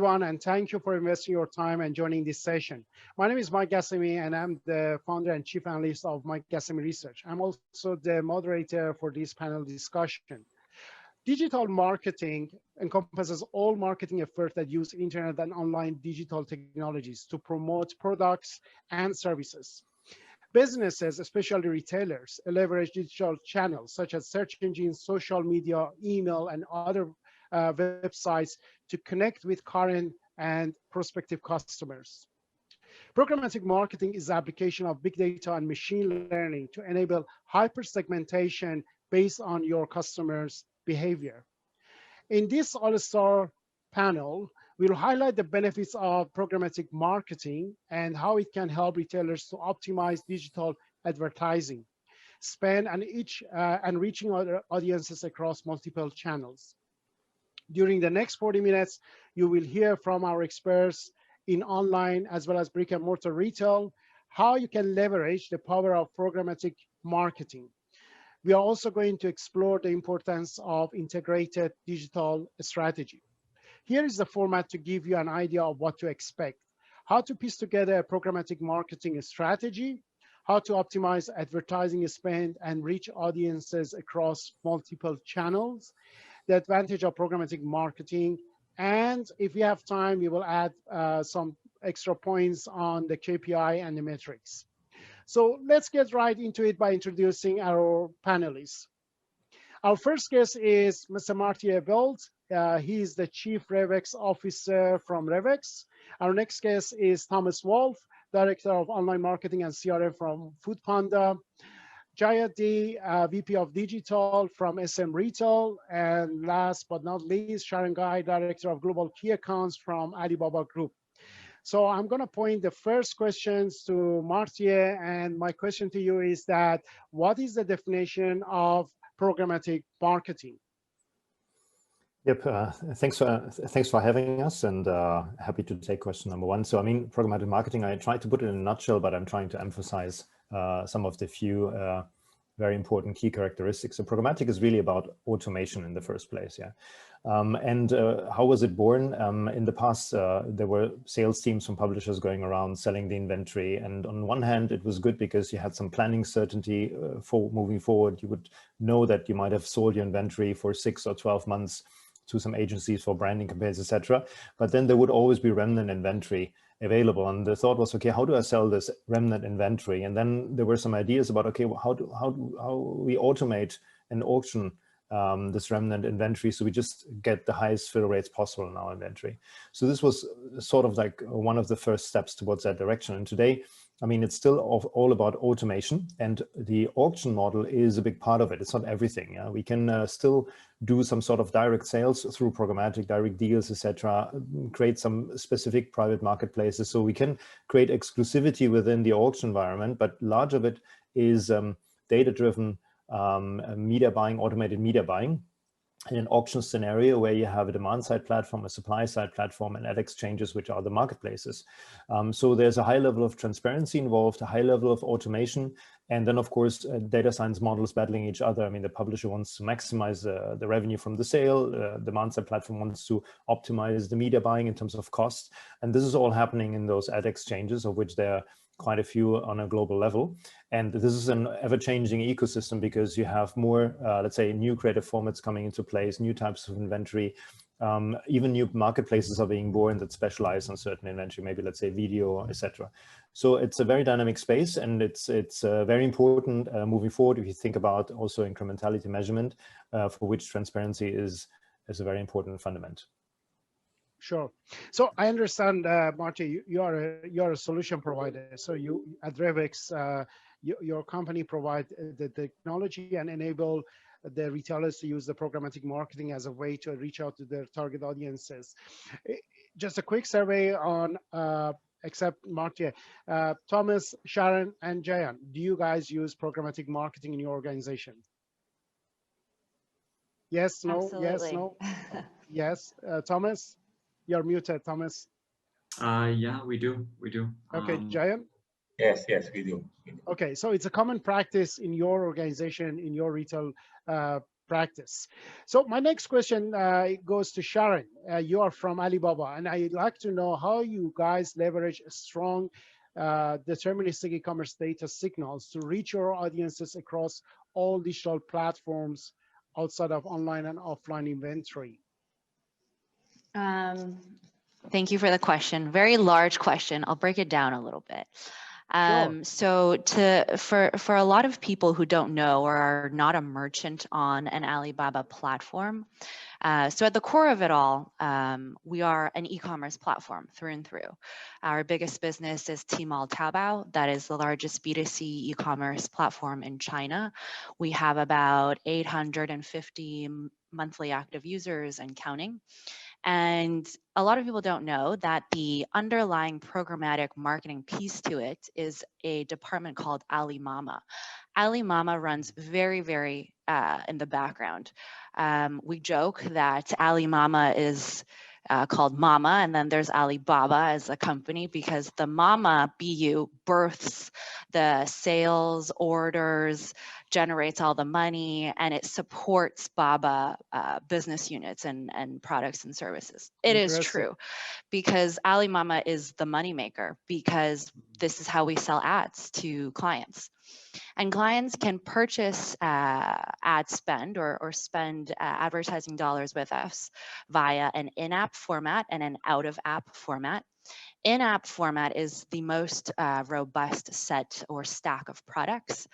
everyone, and thank you for investing your time and joining this session. My name is Mike Gassemi, and I'm the founder and chief analyst of Mike Gassemi Research. I'm also the moderator for this panel discussion. Digital marketing encompasses all marketing efforts that use internet and online digital technologies to promote products and services. Businesses, especially retailers, leverage digital channels such as search engines, social media, email, and other websites to connect with current and prospective customers. Programmatic marketing is the application of big data and machine learning to enable hyper-segmentation based on your customers' behavior. In this all-star panel, we'll highlight the benefits of programmatic marketing and how it can help retailers to optimize digital advertising, spend, and reaching other audiences across multiple channels. During the next 40 minutes, you will hear from our experts in online as well as brick and mortar retail, how you can leverage the power of programmatic marketing. We are also going to explore the importance of integrated digital strategy. Here is the format to give you an idea of what to expect: how to piece together a programmatic marketing strategy, how to optimize advertising spend and reach audiences across multiple channels, the advantage of programmatic marketing, and if we have time, we will add some extra points on the KPI and the metrics. So let's get right into it by introducing our panelists. Our first guest is Mr. Marty Ebelt. He is the Chief RevX Officer from RevX. Our next guest is Thomas Wolf, Director of Online Marketing and CRM from Foodpanda. Jaya D, VP of Digital from SM Retail. And last but not least, Sharon Guy, Director of Global Key Accounts from Alibaba Group. So I'm going to point the first questions to Marty, and my question to you is that what is the definition of programmatic marketing? Yep, thanks for having us, and happy to take question number one. So I mean, programmatic marketing, I tried to put it in a nutshell, but I'm trying to emphasize some of the few very important key characteristics. So programmatic is really about automation in the first place, yeah. And how was it born? In the past, there were sales teams from publishers going around selling the inventory. And on one hand, it was good because you had some planning certainty for moving forward. You would know that you might have sold your inventory for 6 or 12 months to some agencies for branding campaigns, etc. But then there would always be remnant inventory available. And the thought was, okay, how do I sell this remnant inventory? And then there were some ideas about, okay, well, how we automate an auction this remnant inventory, so we just get the highest fill rates possible in our inventory. So this was sort of like one of the first steps towards that direction. And today, I mean, it's still all about automation, and the auction model is a big part of it. It's not everything. Yeah? We can still do some sort of direct sales through programmatic, direct deals, etc. Create some specific private marketplaces, so we can create exclusivity within the auction environment. But large of it is data-driven media buying, automated media buying, in an auction scenario where you have a demand-side platform, a supply-side platform, and ad exchanges, which are the marketplaces. So there's a high level of transparency involved, a high level of automation, and then, of course, data science models battling each other. I mean, the publisher wants to maximize the revenue from the sale. The demand-side platform wants to optimize the media buying in terms of costs. And this is all happening in those ad exchanges, of which there are quite a few on a global level. And this is an ever-changing ecosystem because you have more, let's say, new creative formats coming into place, new types of inventory. Even new marketplaces are being born that specialize on certain inventory, maybe let's say video, etc. So it's a very dynamic space, and it's very important moving forward if you think about also incrementality measurement, for which transparency is a very important fundament. Sure. So I understand, Marty, you are a solution provider. So you at RevX, your company provide the technology and enable the retailers to use the programmatic marketing as a way to reach out to their target audiences. Just a quick survey on, except Marty, Thomas, Sharon, and Jayan, do you guys use programmatic marketing in your organization? Yes, no, absolutely. Yes, no, yes. Thomas? You're muted, Thomas. Yeah, we do. Okay, Jayan? Yes, we do. Okay, so it's a common practice in your organization, in your retail practice. So my next question goes to Sharon. You are from Alibaba, and I'd like to know how you guys leverage strong deterministic e-commerce data signals to reach your audiences across all digital platforms outside of online and offline inventory. Thank you for the question. Very large question. I'll break it down a little bit. Sure. So for a lot of people who don't know or are not a merchant on an Alibaba platform, so at the core of it all, we are an e-commerce platform through and through. Our biggest business is Tmall Taobao. That is the largest B2C e-commerce platform in China. We have about 850 monthly active users and counting. And a lot of people don't know that the underlying programmatic marketing piece to it is a department called Alimama. Alimama runs very, very in the background. We joke that Alimama is called Mama, and then there's Alibaba as a company because the Mama BU births the sales orders, generates all the money, and it supports Baba business units and products and services. It is true because Alimama is the moneymaker because this is how we sell ads to clients. And clients can purchase ad spend or spend advertising dollars with us via an in-app format and an out-of-app format. In-app format is the most robust set or stack of products.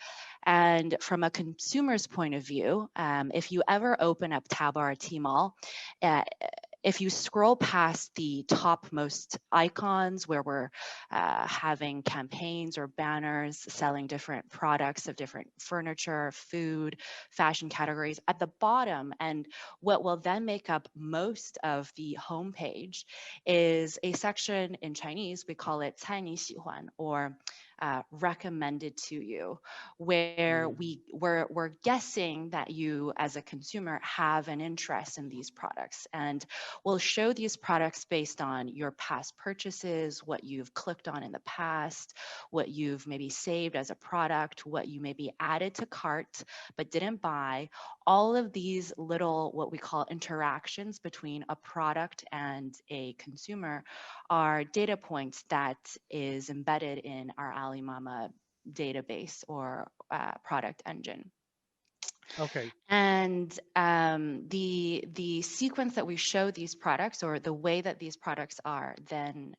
And from a consumer's point of view, if you ever open up Taobao or Tmall, if you scroll past the topmost icons where we're having campaigns or banners selling different products of different furniture, food, fashion categories, at the bottom, and what will then make up most of the homepage is a section in Chinese, we call it 猜你喜欢 or recommended to you, where we're guessing that you as a consumer have an interest in these products, and we'll show these products based on your past purchases, what you've clicked on in the past, what you've maybe saved as a product, what you maybe added to cart but didn't buy. All of these little what we call interactions between a product and a consumer are data points that is embedded in our Alimama database or product engine. Okay. And the sequence that we show these products, or the way that these products are then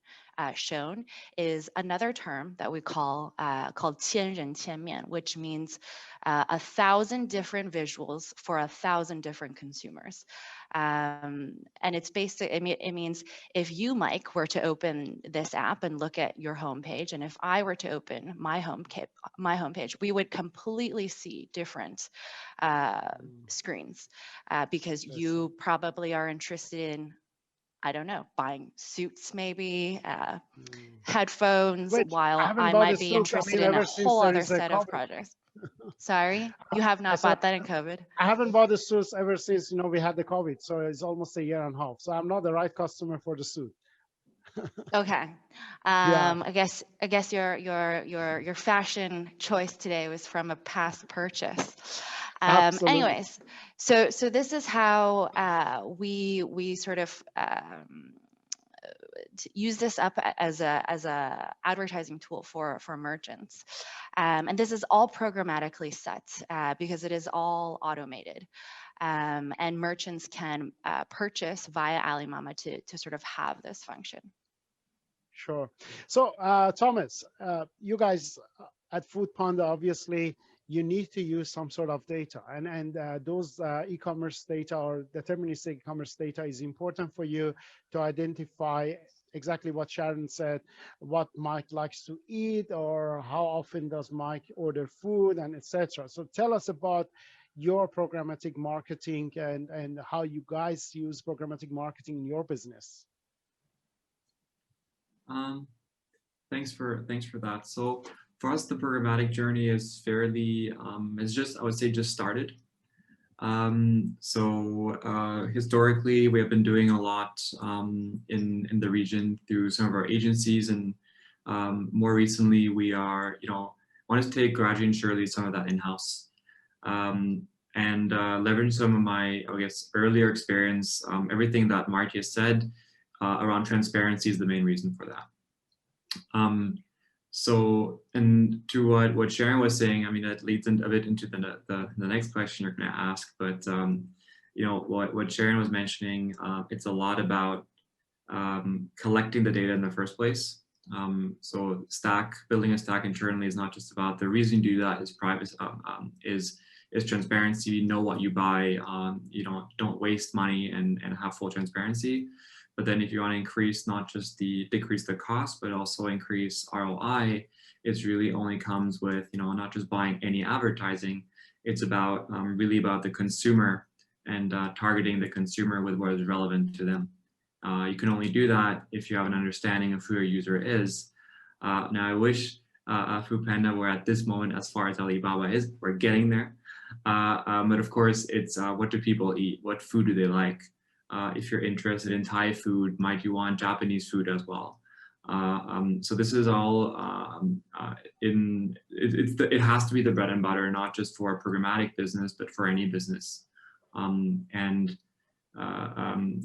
shown, is another term that we call called 千人千面, which means 1,000 different visuals for 1,000 different consumers. And it's basic. It means if you, Mike, were to open this app and look at your homepage, and if I were to open my homepage, we would completely see different screens because you probably are interested in, I don't know, buying suits, maybe headphones, Wait, while I might be interested in a whole other set of projects. Sorry, you have not bought that in COVID? I haven't bought the suits ever since we had the COVID, so it's almost a year and a half. So I'm not the right customer for the suit. Okay, Yeah. I guess your fashion choice today was from a past purchase. Absolutely. Anyways, so this is how we sort of use this up as a advertising tool for merchants, and this is all programmatically set because it is all automated, and merchants can purchase via Alimama to sort of have this function. Sure. So Thomas, you guys at Food Panda, obviously you need to use some sort of data, and those e-commerce data or deterministic e-commerce data is important for you to identify exactly what Sharon said, what Mike likes to eat, or how often does Mike order food, and etc. So tell us about your programmatic marketing and how you guys use programmatic marketing in your business. Thanks for that. So for us, the programmatic journey is fairly, it's just, I would say, just started. Historically, we have been doing a lot in the region through some of our agencies, and more recently we are, wanted to take gradually and surely some of that in-house. and leverage some of my, I guess, earlier experience. Everything that Marty has said around transparency is the main reason for that. So, and to what Sharon was saying, I mean, that leads a bit into the next question you're going to ask. But you know, what Sharon was mentioning, it's a lot about collecting the data in the first place. So building a stack internally is not just about, the reason you do that is privacy, is transparency. Know what you buy. You know, don't waste money and have full transparency. But then if you want to increase, not just decrease the cost, but also increase ROI, it's really only comes with, you know, not just buying any advertising. It's about really about the consumer and targeting the consumer with what is relevant to them. You can only do that if you have an understanding of who your user is. Now, I wish Foodpanda were at this moment as far as Alibaba is. We're getting there. But of course, it's what do people eat? What food do they like? If you're interested in Thai food, might you want Japanese food as well? So this is all it has to be the bread and butter, not just for a programmatic business, but for any business.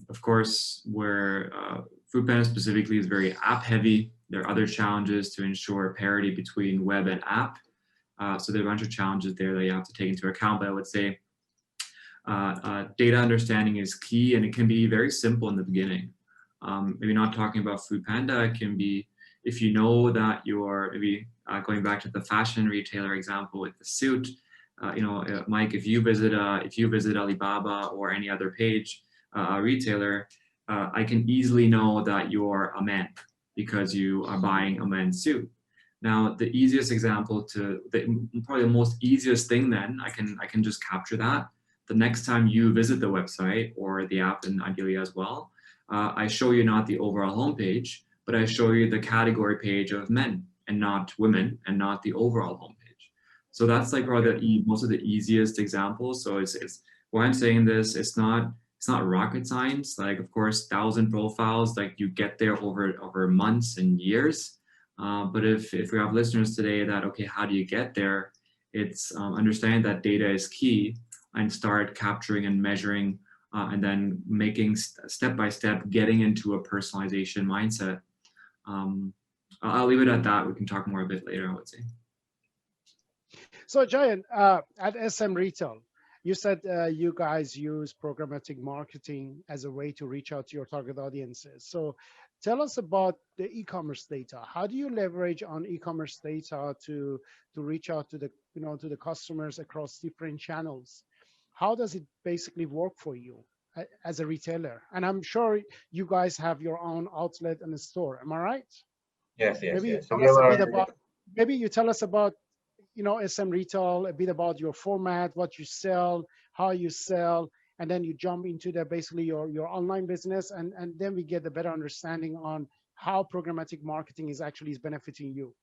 Of course, where Foodpanda specifically is very app heavy, there are other challenges to ensure parity between web and app. So there are a bunch of challenges there that you have to take into account. But I would say data understanding is key, and it can be very simple in the beginning. Maybe not talking about Foodpanda, it can be if you know that you're maybe going back to the fashion retailer example with the suit. You know, Mike, if you visit Alibaba or any other page retailer, I can easily know that you're a man because you are buying a men's suit. Now, the easiest example probably the most easiest thing then, I can just capture that. The next time you visit the website or the app, and ideally as well, I show you not the overall homepage, but I show you the category page of men and not women, and not the overall homepage. So that's like probably most of the easiest examples. So it's why I'm saying this. It's not rocket science. Like, of course, 1,000 profiles, like you get there over months and years. But if we have listeners today that, okay, how do you get there? It's understanding that data is key, and start capturing and measuring, and then making step by step, getting into a personalization mindset. I'll leave it at that. We can talk more a bit later, I would say. So Jayan, at SM Retail, you said you guys use programmatic marketing as a way to reach out to your target audiences. So tell us about the e-commerce data. How do you leverage on e-commerce data to reach out to the customers across different channels? How does it basically work for you as a retailer? And I'm sure you guys have your own outlet and a store. Am I right? Yes. Maybe you tell us about SM Retail, a bit about your format, what you sell, how you sell, and then you jump into basically your online business, and then we get a better understanding on how programmatic marketing is benefiting you.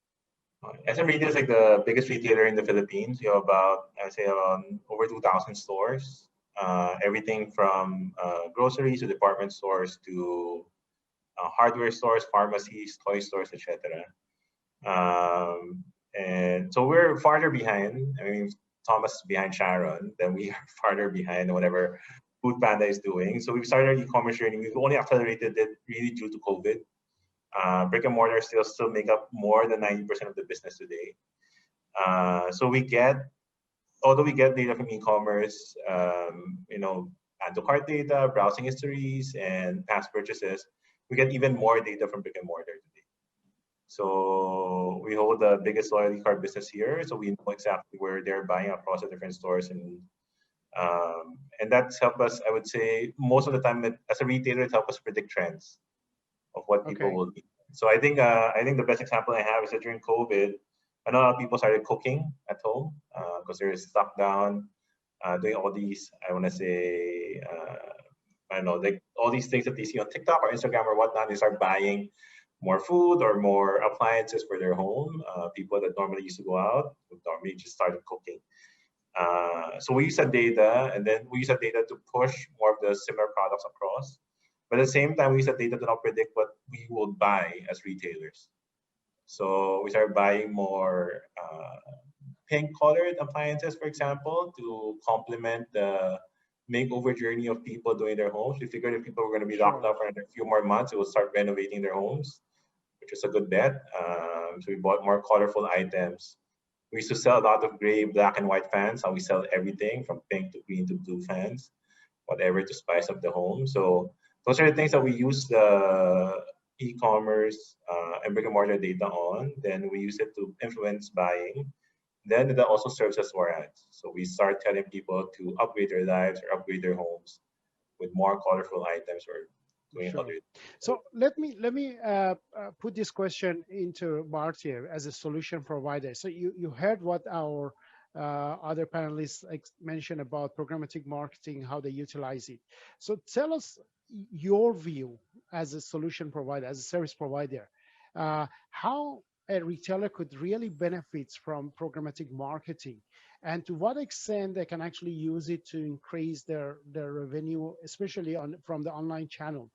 SM Retail is like the biggest retailer in the Philippines. You have about, I say, around over 2,000 stores. Everything from groceries to department stores to hardware stores, pharmacies, toy stores, etc. And so we're farther behind. I mean, Thomas is behind Sharon, then we are farther behind whatever Foodpanda is doing. So we've started our e-commerce journey. We've only accelerated it really due to COVID. Brick and mortar still make up more than 90% of the business today. So although we get data from e-commerce, add to cart data, browsing histories, and past purchases, we get even more data from brick and mortar today. So we hold the biggest loyalty card business here, so we know exactly where they're buying across the different stores, and that's helped us. I would say most of the time, as a retailer, it helps us predict trends of what people will eat. So I think the best example I have is that during COVID, I know a lot of people started cooking at home because they're stuck down, doing all these, I want to say, I don't know, like all these things that they see on TikTok or Instagram or whatnot. They start buying more food or more appliances for their home. People that normally used to go out would normally just started cooking. So we use that data, and then we use that data to push more of the similar products across. But at the same time, we use that data to not predict what we will buy as retailers. So we started buying more pink-colored appliances, for example, to complement the makeover journey of people doing their homes. We figured if people were going to be locked up for a few more months, it will start renovating their homes, which is a good bet. So we bought more colorful items. We used to sell a lot of gray, black, and white fans. Now we sell everything from pink to green to blue fans, whatever to spice up the home. So those are the things that we use the e-commerce and brick and mortar data on. Then we use it to influence buying. Then that also serves as more ads. So we start telling people to upgrade their lives or upgrade their homes with more colorful items or doing other. So let me put this question into Marty as a solution provider. So you heard what our other panelists mentioned about programmatic marketing, how they utilize it. So tell us your view as a solution provider, as a service provider, how a retailer could really benefit from programmatic marketing, and to what extent they can actually use it to increase their revenue, especially from the online channel.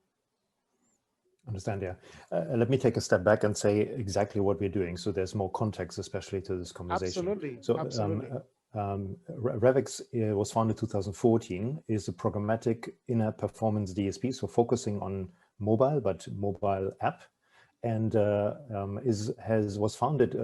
Understand, yeah. Let me take a step back and say exactly what we're doing, so there's more context, especially to this conversation. Absolutely. So, absolutely. RevX was founded 2014, is a programmatic in-app performance DSP, so focusing on mobile, but mobile app, and was founded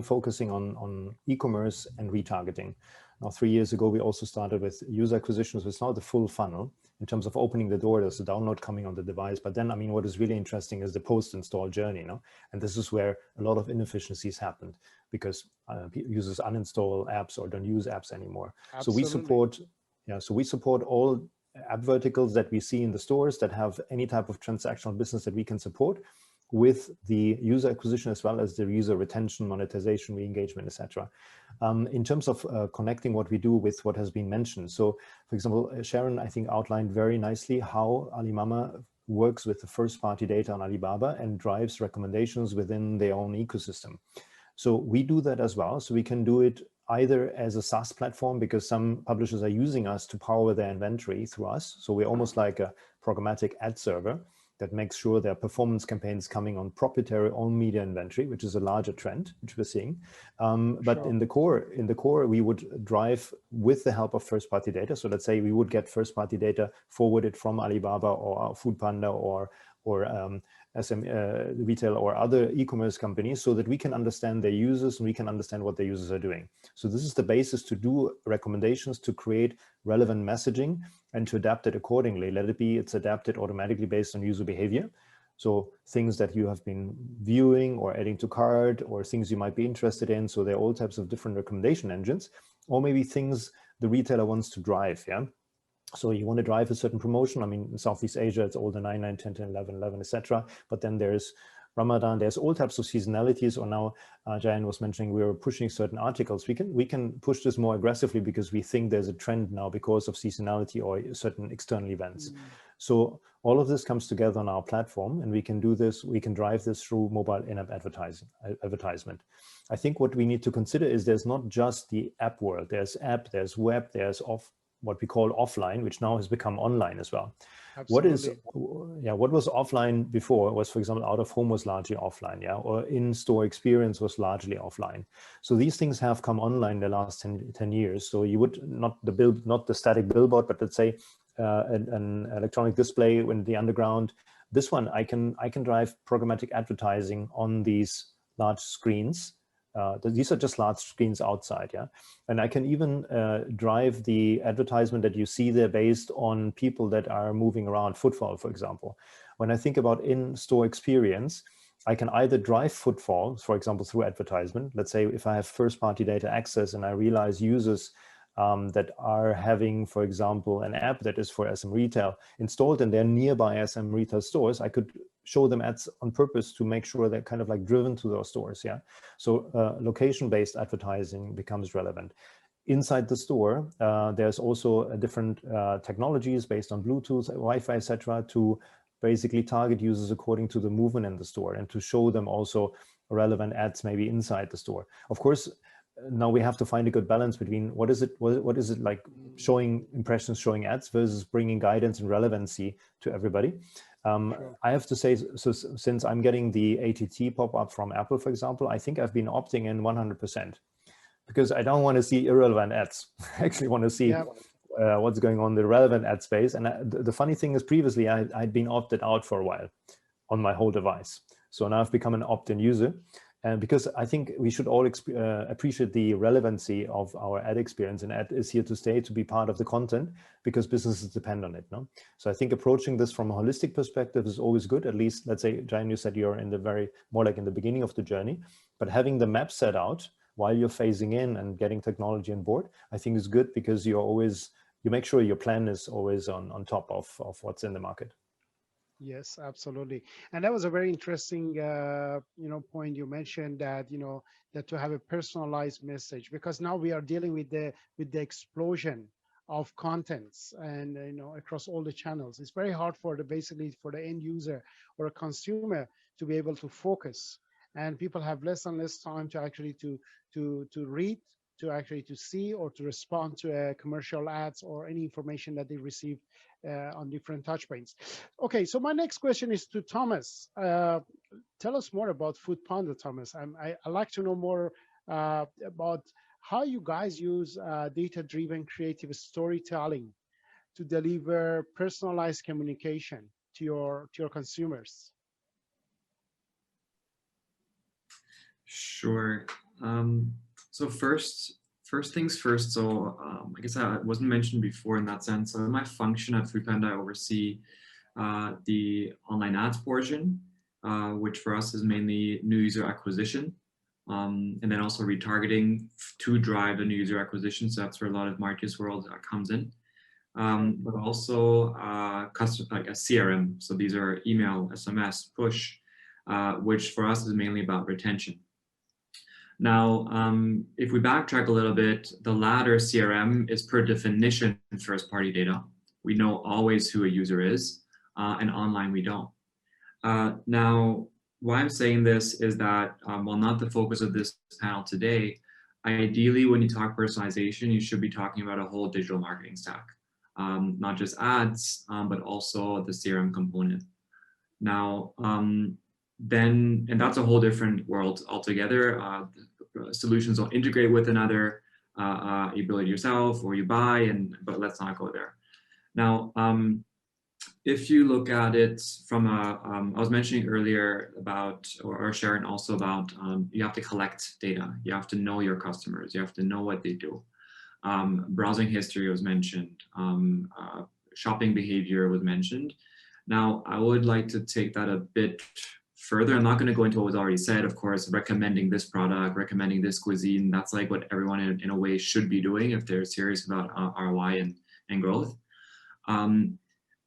focusing on e-commerce and retargeting. Now, 3 years ago, we also started with user acquisitions, so it's now the full funnel. In terms of opening the door, there's a download coming on the device. But then, I mean, what is really interesting is the post-install journey, you know? And this is where a lot of inefficiencies happened because users uninstall apps or don't use apps anymore. Absolutely. So we support all app verticals that we see in the stores that have any type of transactional business that we can support, with the user acquisition as well as the user retention, monetization, re-engagement, etc. In terms of connecting what we do with what has been mentioned. So, for example, Sharon, I think, outlined very nicely how Alimama works with the first-party data on Alibaba and drives recommendations within their own ecosystem. So we do that as well. So we can do it either as a SaaS platform, because some publishers are using us to power their inventory through us. So we're almost like a programmatic ad server that makes sure their performance campaigns coming on proprietary own media inventory, which is a larger trend, which we're seeing. But Sure. in the core, we would drive with the help of first-party data. So let's say we would get first-party data forwarded from Alibaba or Foodpanda or SM retail or other e-commerce companies, so that we can understand their users and we can understand what their users are doing. So this is the basis to do recommendations, to create relevant messaging and to adapt it accordingly. Let it be, it's adapted automatically based on user behavior. So things that you have been viewing or adding to cart, or things you might be interested in. So there are all types of different recommendation engines, or maybe things the retailer wants to drive, yeah? So you want to drive a certain promotion. I mean, in Southeast Asia, it's all the 9, 9, 10, 10, 11, 11, etc. But then there's Ramadan, there's all types of seasonalities. Or now Jayan was mentioning we were pushing certain articles. We can push this more aggressively because we think there's a trend now because of seasonality or certain external events. So all of this comes together on our platform, and we can do this. We can drive this through mobile in-app advertisement. I think what we need to consider is there's not just the app world. There's app, there's web, there's what we call offline, which now has become online as well. Absolutely. What was offline before was, for example, out of home was largely offline, yeah, or in-store experience was largely offline. So these things have come online the last 10 years. So you would not the static billboard, but let's say an electronic display in the underground. This one, I can drive programmatic advertising on these large screens. These are just large screens outside, yeah? And I can even drive the advertisement that you see there based on people that are moving around, footfall, for example. When I think about in-store experience, I can either drive footfall, for example, through advertisement. Let's say if I have first-party data access and I realize users that are having, for example, an app that is for SM Retail installed in their nearby SM Retail stores, I could show them ads on purpose to make sure they're kind of like driven to those stores, yeah? So location-based advertising becomes relevant. Inside the store, there's also different technologies based on Bluetooth, Wi-Fi, etc., to basically target users according to the movement in the store and to show them also relevant ads maybe inside the store. Of course, now we have to find a good balance between what is it like showing impressions, showing ads versus bringing guidance and relevancy to everybody. Sure. I have to say, so since I'm getting the ATT pop-up from Apple, for example, I think I've been opting in 100%. because I don't want to see irrelevant ads. I actually want to see what's going on in the relevant ad space. And the funny thing is, previously I'd been opted out for a while on my whole device. So now I've become an opt-in user. And because I think we should all appreciate the relevancy of our ad experience, and ad is here to stay, to be part of the content, because businesses depend on it. No, so I think approaching this from a holistic perspective is always good. At least, let's say, Jayan, you said you're in the more like in the beginning of the journey, but having the map set out while you're phasing in and getting technology on board, I think is good, because you make sure your plan is always on top of what's in the market. Yes, absolutely. And that was a very interesting, point you mentioned, that, that to have a personalized message, because now we are dealing with the explosion of contents and, across all the channels. It's very hard for basically for the end user or a consumer to be able to focus. And people have less and less time to actually to read, to see, or to respond to commercial ads or any information that they receive on different touch points. Okay, so my next question is to Thomas. Tell us more about Foodpanda, Thomas. I like to know more about how you guys use data-driven creative storytelling to deliver personalized communication to your consumers. Sure. So first things first. So I guess I wasn't mentioned before in that sense. So in my function at Foodpanda, I oversee the online ads portion, which for us is mainly new user acquisition, and then also retargeting to drive the new user acquisition. So that's where a lot of Marcus World comes in. But also like a CRM. So these are email, SMS, push, which for us is mainly about retention. Now, if we backtrack a little bit, the latter, CRM, is per definition first-party data. We know always who a user is, and online we don't. Now, why I'm saying this is that, while not the focus of this panel today, ideally when you talk personalization, you should be talking about a whole digital marketing stack, not just ads, but also the CRM component. Now, and that's a whole different world altogether. Solutions will integrate with another, you build it yourself or you buy, but let's not go there. Now, if you look at it from I was mentioning earlier about, or Sharon also about, you have to collect data. You have to know your customers. You have to know what they do. Browsing history was mentioned. Shopping behavior was mentioned. Now, I would like to take that a bit further. I'm not going to go into what was already said, of course, recommending this product, recommending this cuisine. That's like what everyone in a way should be doing if they're serious about ROI and growth.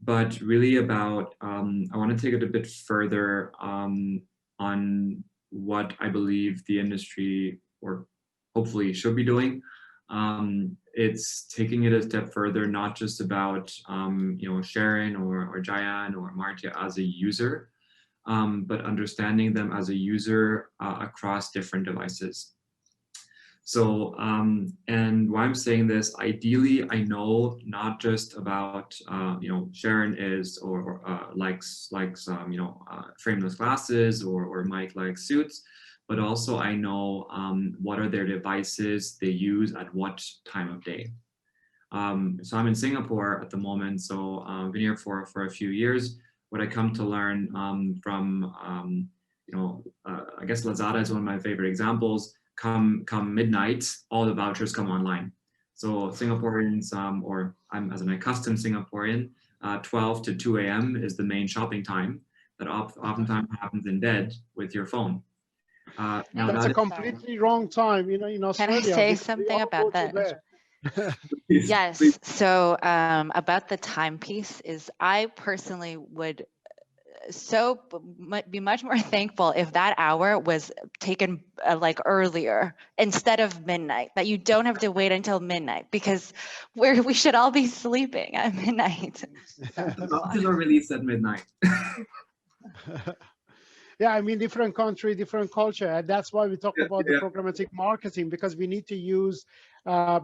But really about, I want to take it a bit further on what I believe the industry, or hopefully should be doing. It's taking it a step further, not just about, Sharon or Jayan or Martia as a user, but understanding them as a user across different devices. So, and why I'm saying this, ideally, I know not just about, Sharon is or likes frameless glasses, or Mike likes suits, but also I know what are their devices they use at what time of day. So I'm in Singapore at the moment, so I've been here for a few years. What I come to learn from, I guess Lazada is one of my favorite examples. Come midnight, all the vouchers come online. So Singaporeans, or I'm as an accustomed Singaporean, 12 to 2 a.m. is the main shopping time that oftentimes happens in bed with your phone. Now that's a completely wrong time. In Australia. Can I say something about that? Please, yes. please. So about the time piece is, I personally would be much more thankful if that hour was taken like earlier instead of midnight, that you don't have to wait until midnight, because we should all be sleeping at midnight. Vouchers are released at midnight. Yeah, I mean, different country, different culture. And that's why we talk about the programmatic marketing, because we need to use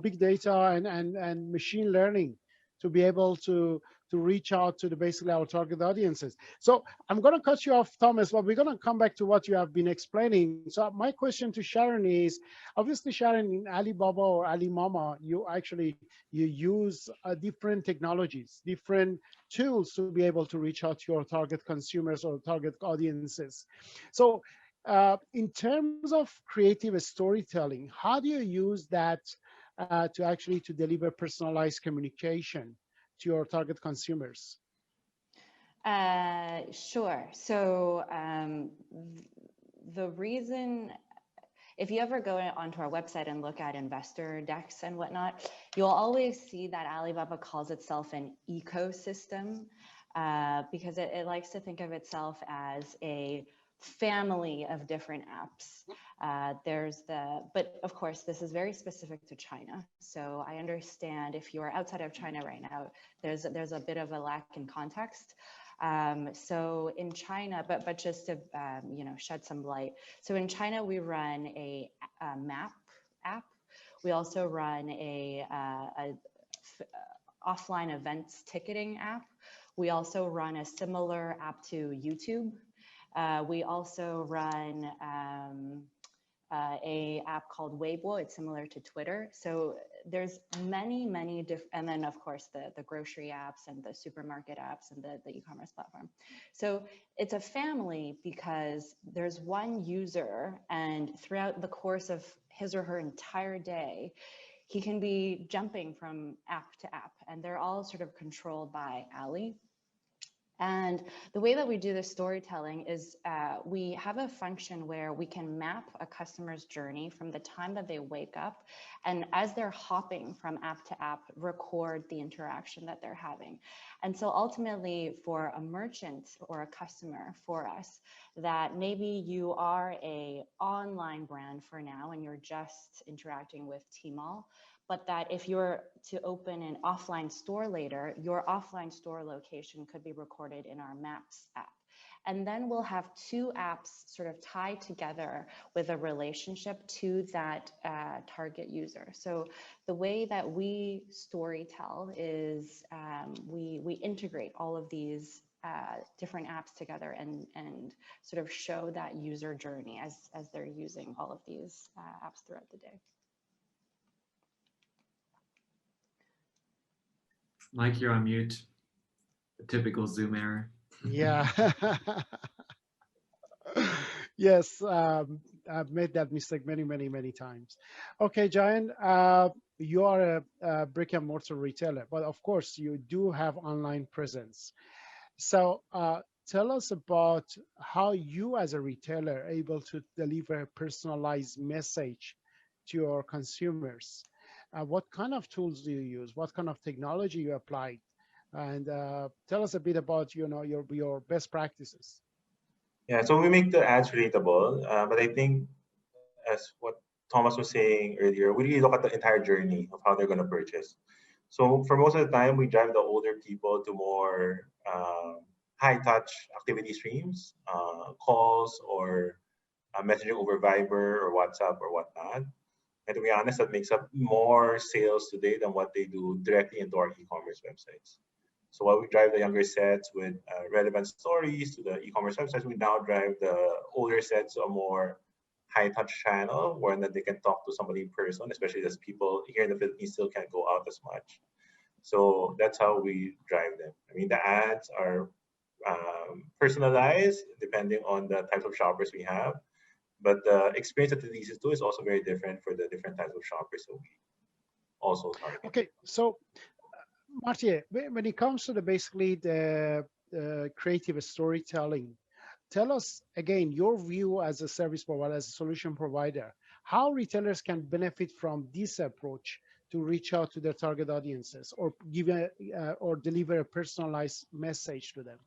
big data and machine learning to be able to to reach out to basically our target audiences. So I'm going to cut you off, Thomas, but we're going to come back to what you have been explaining. So my question to Sharon is, obviously, Sharon, in Alibaba or Alimama, you use different technologies, different tools to be able to reach out to your target consumers or target audiences. So in terms of creative storytelling, how do you use that to deliver personalized communication to your target consumers? Sure. So the reason, if you ever go onto our website and look at investor decks and whatnot, you'll always see that Alibaba calls itself an ecosystem because it likes to think of itself as a family of different apps. But of course, this is very specific to China. So I understand if you are outside of China right now, there's a bit of a lack in context. So in China, but just to shed some light. So in China, we run a map app. We also run a offline events ticketing app. We also run a similar app to YouTube. We also run a app called Weibo. It's similar to Twitter. So there's many different, and then of course the grocery apps and the supermarket apps and the e-commerce platform. So it's a family because there's one user, and throughout the course of his or her entire day, he can be jumping from app to app, and they're all sort of controlled by Ali. And the way that we do this storytelling is we have a function where we can map a customer's journey from the time that they wake up, and as they're hopping from app to app, record the interaction that they're having. And so ultimately, for a merchant or a customer for us, that maybe you are an online brand for now and you're just interacting with Tmall, but that if you're to open an offline store later, your offline store location could be recorded in our Maps app. And then we'll have two apps sort of tied together with a relationship to that target user. So the way that we storytell is we integrate all of these different apps together and sort of show that user journey as they're using all of these apps throughout the day. Mike, you're on mute. The typical Zoom error. Yeah. Yes, I've made that mistake many times. Okay, Giant, you are a brick and mortar retailer, but of course you do have online presence. So tell us about how you as a retailer are able to deliver a personalized message to your consumers. What kind of tools do you use? What kind of technology you apply? And tell us a bit about your best practices. Yeah, so we make the ads relatable, but I think as what Thomas was saying earlier, we really look at the entire journey of how they're going to purchase. So for most of the time, we drive the older people to more high-touch activity streams, calls or messaging over Viber or WhatsApp or whatnot. And to be honest, that makes up more sales today than what they do directly into our e-commerce websites. So while we drive the younger sets with relevant stories to the e-commerce websites, we now drive the older sets to a more high-touch channel where they can talk to somebody in person, especially as people here in the Philippines still can't go out as much. So that's how we drive them. I mean, the ads are personalized depending on the types of shoppers we have. But the experience that it leads to is also very different for the different types of shoppers that we also target. Okay, so Marty, when it comes to basically the creative storytelling, tell us again your view as a service provider, as a solution provider, how retailers can benefit from this approach to reach out to their target audiences or give or deliver a personalized message to them.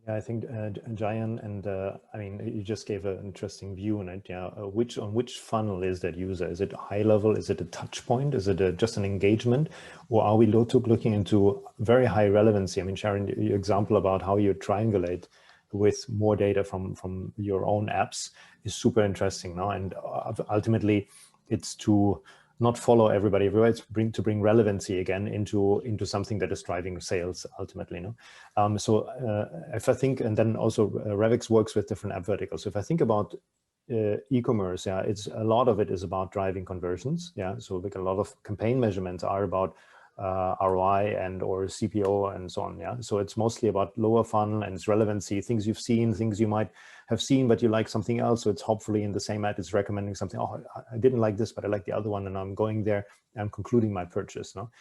Yeah, I think Jayan, and I mean, you just gave an interesting view on it. Yeah, on which funnel is that user? Is it high level? Is it a touch point? Is it just an engagement? Or are we looking into very high relevancy? I mean, Sharon, your example about how you triangulate with more data from your own apps is super interesting now. And ultimately, it's to not follow everybody everywhere. It's to bring relevancy again into something that is driving sales ultimately. So if I think, and then also RevX works with different app verticals. So if I think about e-commerce, yeah, it's a lot of it is about driving conversions. Yeah, so like a lot of campaign measurements are about ROI and or CPO and so on. Yeah, so it's mostly about lower funnel and its relevancy, things you've seen, things you might have seen, but you like something else. So it's hopefully in the same ad, it's recommending something. Oh, I didn't like this, but I like the other one, and I'm going there and concluding my purchase. No,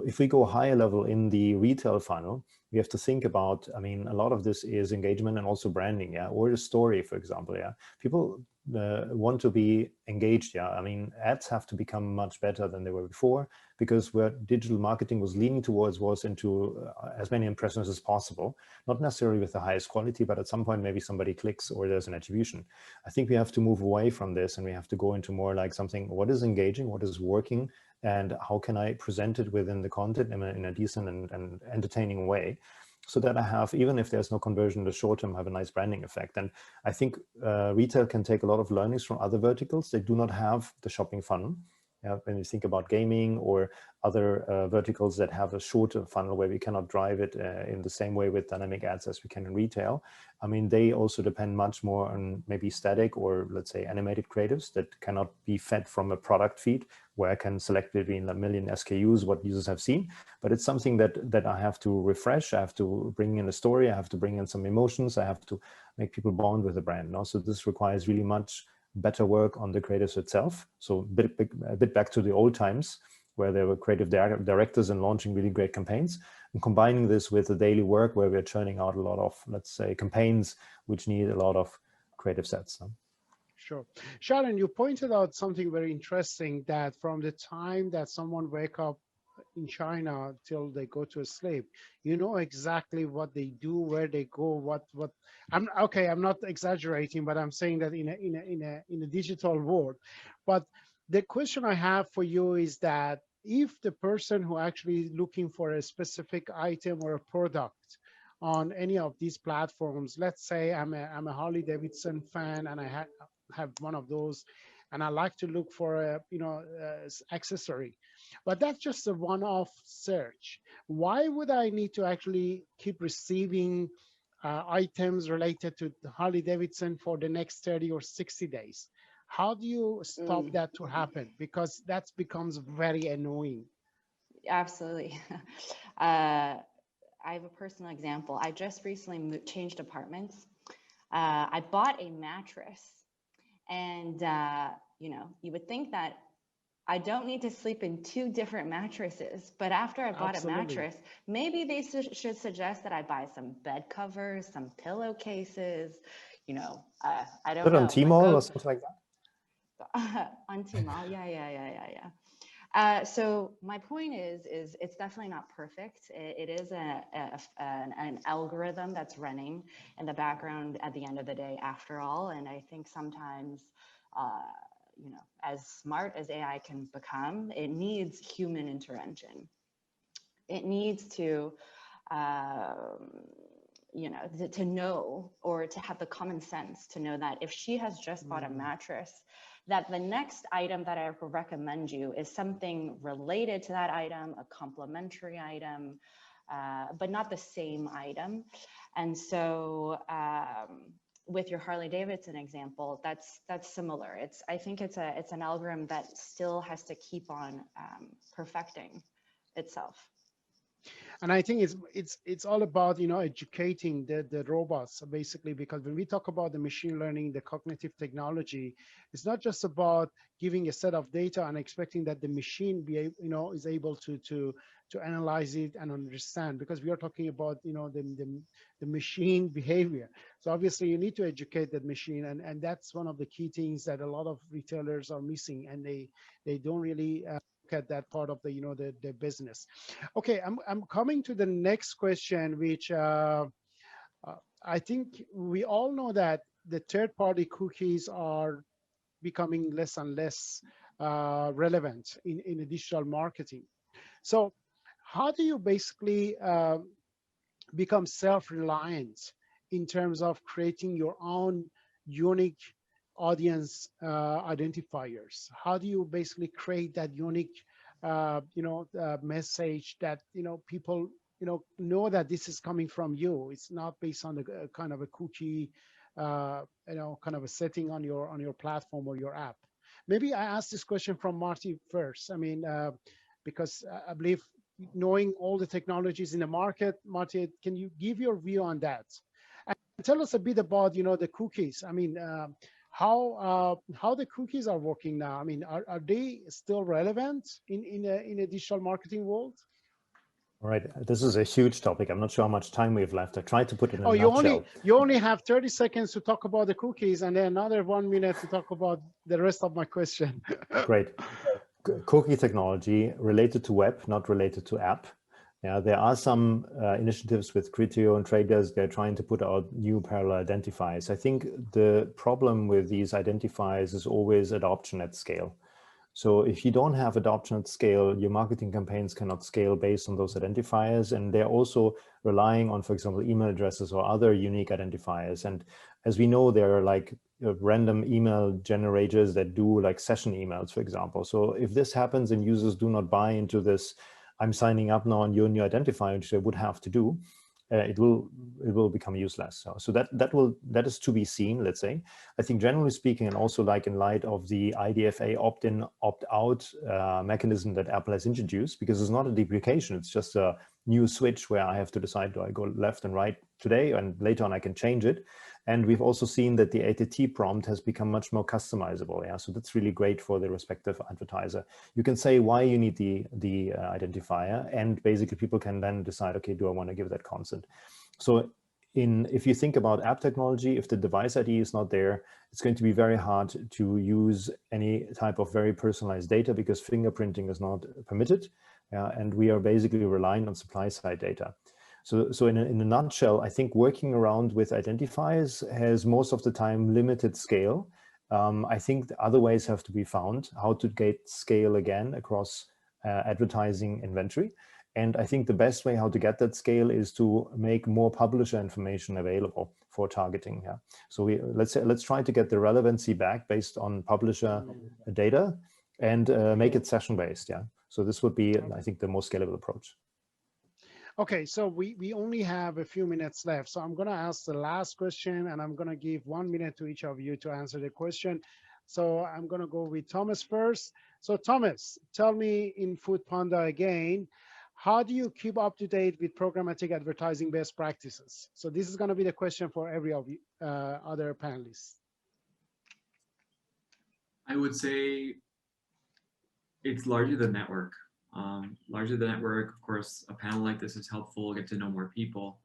if we go higher level in the retail funnel, we have to think about, I mean, a lot of this is engagement and also branding, yeah, or the story, for example, yeah. People want to be engaged, yeah. I mean, ads have to become much better than they were before, because where digital marketing was leaning towards was into as many impressions as possible, not necessarily with the highest quality, but at some point maybe somebody clicks or there's an attribution. I think we have to move away from this, and we have to go into more like something, what is engaging, what is working, and how can I present it within the content in a decent and entertaining way, so that I have, even if there's no conversion in the short term, have a nice branding effect. And I think retail can take a lot of learnings from other verticals. They do not have the shopping funnel. When you think about gaming or other verticals that have a shorter funnel where we cannot drive it in the same way with dynamic ads as we can in retail. I mean, they also depend much more on maybe static or let's say animated creatives that cannot be fed from a product feed where I can select between a million SKUs what users have seen. But it's something that I have to refresh. I have to bring in a story. I have to bring in some emotions. I have to make people bond with the brand. No? So this requires really much better work on the creatives itself. So a bit back to the old times where there were creative directors and launching really great campaigns, and combining this with the daily work where we're churning out a lot of, let's say, campaigns which need a lot of creative sets. So. Sure. Sharon, you pointed out something very interesting, that from the time that someone wake up in China till they go to sleep, you know exactly what they do, where they go, what I'm not exaggerating, but I'm saying that in a digital world. But the question I have for you is that if the person who actually looking for a specific item or a product on any of these platforms, let's say I'm a Harley Davidson fan and I have one of those, and I like to look for a accessory, but that's just a one-off search. Why would I need to actually keep receiving items related to Harley Davidson for the next 30 or 60 days? How do you stop that to happen? Because that becomes very annoying. Absolutely. I have a personal example. I just recently changed apartments. I bought a mattress, and you know, you would think that I don't need to sleep in 2 different mattresses, but after I bought a mattress, maybe they should suggest that I buy some bed covers, some pillowcases, you know, I don't know. On Tmall or something like that? On Tmall, yeah. So my point is it's definitely not perfect. It is an algorithm that's running in the background at the end of the day, after all. And I think sometimes, you know, as smart as AI can become, it needs human intervention. It needs to, you know, to know, or to have the common sense to know that if she has just bought a mattress, that the next item that I would recommend you is something related to that item, a complementary item, but not the same item. And so with your Harley Davidson example, that's similar. I think it's an algorithm that still has to keep on perfecting itself. And I think it's all about, you know, educating the robots basically, because when we talk about the machine learning, the cognitive technology, it's not just about giving a set of data and expecting that the machine is able to analyze it and understand, because we are talking about, you know, the machine behavior. So obviously you need to educate that machine, and that's one of the key things that a lot of retailers are missing, and they don't really at that part of the, you know, the business. Okay, I'm coming to the next question, which I think we all know that the third-party cookies are becoming less and less relevant in the digital marketing. So how do you basically become self-reliant in terms of creating your own unique audience identifiers? How do you basically create that unique, message that, people, know that this is coming from you? It's not based on the kind of a cookie, kind of a setting on your platform or your app. Maybe I ask this question from Marty first. I mean, because I believe knowing all the technologies in the market, Marty, can you give your view on that? And tell us a bit about, the cookies. I mean, how the cookies are working now. I mean, are they still relevant in a digital marketing world? All right, this is a huge topic. I'm not sure how much time we have left. I tried to put it in a you nutshell. you only have 30 seconds to talk about the cookies, and then another 1 minute to talk about the rest of my question. Great. Cookie technology related to web, not related to app. Yeah, there are some initiatives with Criteo and traders. They're trying to put out new parallel identifiers. I think the problem with these identifiers is always adoption at scale. So if you don't have adoption at scale, your marketing campaigns cannot scale based on those identifiers. And they're also relying on, for example, email addresses or other unique identifiers. And as we know, there are like random email generators that do like session emails, for example. So if this happens and users do not buy into this, I'm signing up now on your new identifier, which they would have to do, it will become useless. So that is to be seen, let's say. I think generally speaking, and also like in light of the IDFA opt-in, opt-out mechanism that Apple has introduced, because it's not a deprecation, it's just a new switch where I have to decide, do I go left and right today, and later on I can change it. And we've also seen that the ATT prompt has become much more customizable. Yeah, so that's really great for the respective advertiser. You can say why you need the identifier, and basically people can then decide, okay, do I want to give that consent? So if you think about app technology, if the device ID is not there, it's going to be very hard to use any type of very personalized data because fingerprinting is not permitted. And we are basically relying on supply side data. So in a nutshell, I think working around with identifiers has most of the time limited scale. I think the other ways have to be found, how to get scale again across advertising inventory. And I think the best way how to get that scale is to make more publisher information available for targeting. Yeah. So let's try to get the relevancy back based on publisher data and make it session based. Yeah. So this would be, I think, the most scalable approach. Okay, so we only have a few minutes left. So I'm going to ask the last question, and I'm going to give 1 minute to each of you to answer the question. So I'm going to go with Thomas first. So Thomas, tell me in Foodpanda again, how do you keep up to date with programmatic advertising best practices? So this is going to be the question for every of you, other panelists. I would say it's largely the network. Largely the network. Of course, a panel like this is helpful, get to know more people,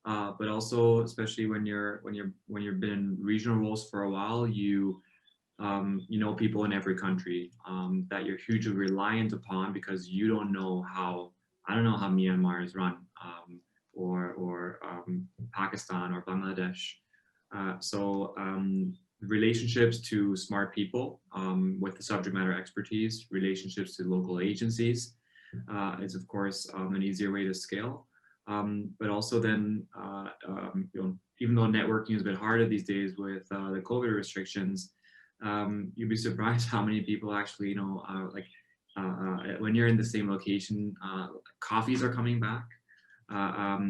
but also, especially when you've been in regional roles for a while, you know people in every country that you're hugely reliant upon, because you don't know how, I don't know how Myanmar is run, or Pakistan or Bangladesh. So relationships to smart people with the subject matter expertise, relationships to local agencies is of course an easier way to scale. But also then, even though networking is a bit harder these days with the COVID restrictions, you'd be surprised how many people actually, when you're in the same location, coffees are coming back,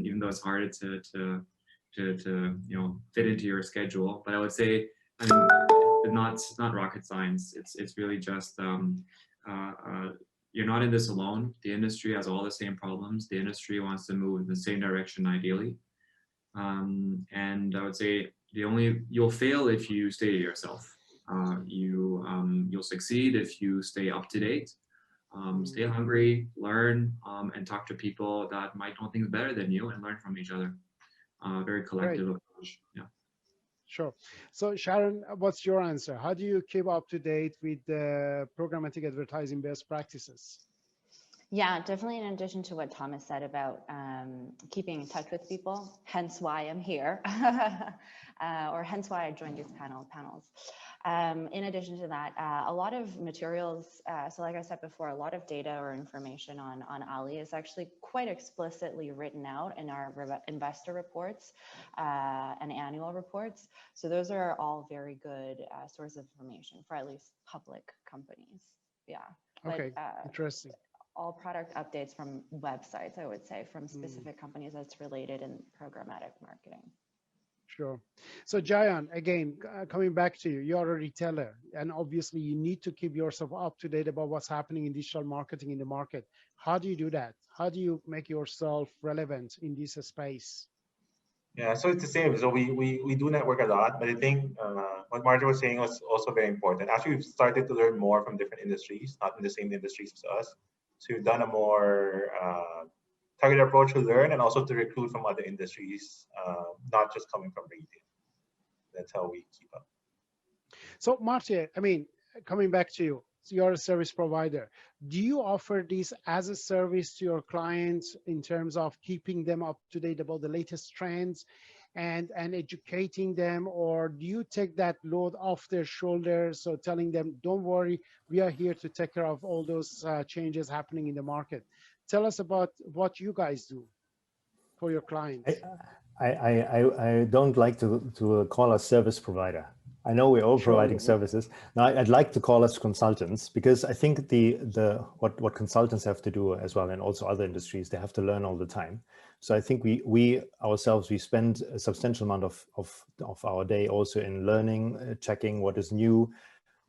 even though it's harder to fit into your schedule. But I would say, it's not rocket science. It's really just you're not in this alone. The industry has all the same problems. The industry wants to move in the same direction, ideally. And I would say you'll fail if you stay to yourself. You'll succeed if you stay up to date, stay hungry, learn, and talk to people that might know things better than you, and learn from each other. Very collective approach. Yeah. Sure. So Sharon, what's your answer? How do you keep up to date with the programmatic advertising best practices? Yeah, definitely. In addition to what Thomas said about keeping in touch with people, hence why I'm here, or hence why I joined these panels. In addition to that, a lot of materials, so like I said before, a lot of data or information on Ali is actually quite explicitly written out in our investor reports and annual reports. So those are all very good source of information for at least public companies. Yeah. Okay, interesting. All product updates from websites, I would say, from specific companies that's related in programmatic marketing. Sure. So Jayan, again, coming back to you, you're a retailer, and obviously you need to keep yourself up to date about what's happening in digital marketing in the market. How do you do that? How do you make yourself relevant in this space? Yeah, so it's the same. So we do network a lot, but I think what Marja was saying was also very important. Actually, we've started to learn more from different industries, not in the same industries as us. So we've done a more targeted approach to learn and also to recruit from other industries, not just coming from retail. That's how we keep up. So Marta, I mean, coming back to you, so you're a service provider. Do you offer this as a service to your clients in terms of keeping them up to date about the latest trends and educating them, or do you take that load off their shoulders? So telling them, don't worry, we are here to take care of all those changes happening in the market. Tell us about what you guys do for your clients. I don't like to call us service provider. I know we're all providing services. Now, I'd like to call us consultants, because I think what consultants have to do as well, and also other industries, they have to learn all the time. So I think we ourselves, we spend a substantial amount of our day also in learning, checking what is new,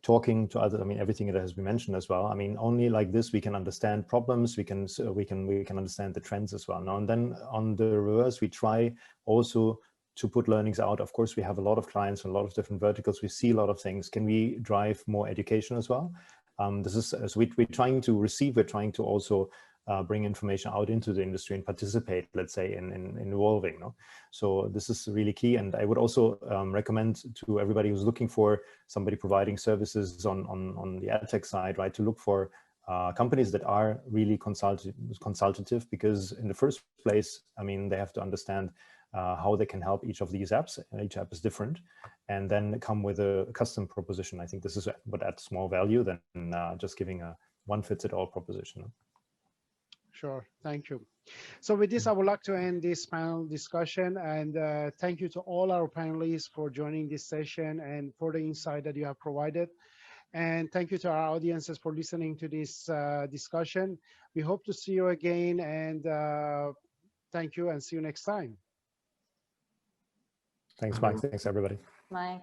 talking to others. I mean, everything that has been mentioned as well. I mean, only like this we can understand problems. We can understand the trends as well. Now and then, on the reverse, we try also to put learnings out. Of course, we have a lot of clients and a lot of different verticals. We see a lot of things. Can we drive more education as well? This is, as we're trying to receive, we're trying to also bring information out into the industry and participate, let's say, in evolving. No? So this is really key. And I would also recommend to everybody who's looking for somebody providing services on the ad tech side, right, to look for companies that are really consultative, because in the first place, I mean, they have to understand how they can help each of these apps. Each app is different, and then come with a custom proposition. I think this is what adds more value than just giving a one-fits-it-all proposition. Sure, thank you. So with this, I would like to end this panel discussion, and thank you to all our panelists for joining this session and for the insight that you have provided. And thank you to our audiences for listening to this discussion. We hope to see you again, and thank you, and see you next time. Thanks, Mike. Thanks, everybody. Mike.